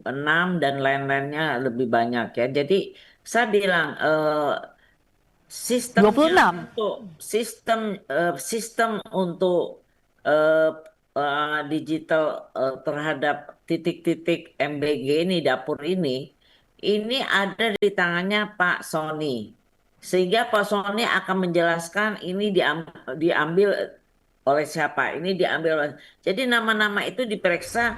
6 dan lain-lainnya lebih banyak ya. Jadi saya bilang sistemnya 26. untuk sistem untuk eh, digital terhadap titik-titik MBG ini dapur ini ada di tangannya Pak Sony. Sehingga Pak Sony akan menjelaskan ini diambil oleh siapa, ini diambil oleh. Jadi nama-nama itu diperiksa.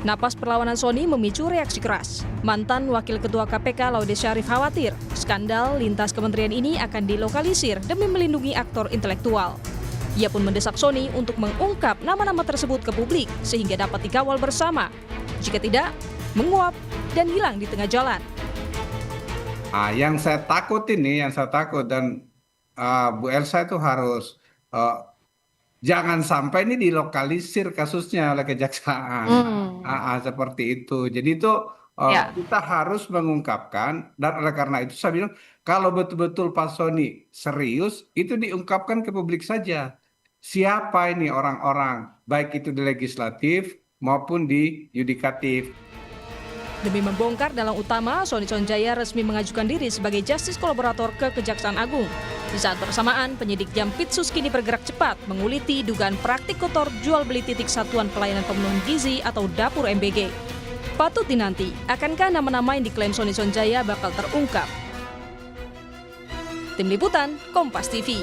Napas perlawanan Sony memicu reaksi keras. Mantan Wakil Ketua KPK Laude Syarif khawatir skandal lintas kementerian ini akan dilokalisir demi melindungi aktor intelektual. Ia pun mendesak Sony untuk mengungkap nama-nama tersebut ke publik sehingga dapat dikawal bersama. Jika tidak, menguap dan hilang di tengah jalan. Yang saya takut dan Bu Elsa itu harus jangan sampai ini dilokalisir kasusnya oleh kejaksaan. Seperti itu. Jadi itu Ya. kita harus mengungkapkan, dan oleh karena itu saya bilang kalau betul-betul Pak Sony serius itu diungkapkan ke publik saja. Siapa ini orang-orang, baik itu di legislatif maupun di yudikatif. Demi membongkar dalang utama, Sony Sonjaya resmi mengajukan diri sebagai justice kolaborator ke Kejaksaan Agung. Di saat bersamaan, penyidik Jampitsus kini bergerak cepat menguliti dugaan praktik kotor jual beli titik satuan pelayanan pemenuhan gizi atau dapur MBG. Patut dinanti, akankah nama-nama yang diklaim Sony Sonjaya bakal terungkap? Tim Liputan, Kompas TV.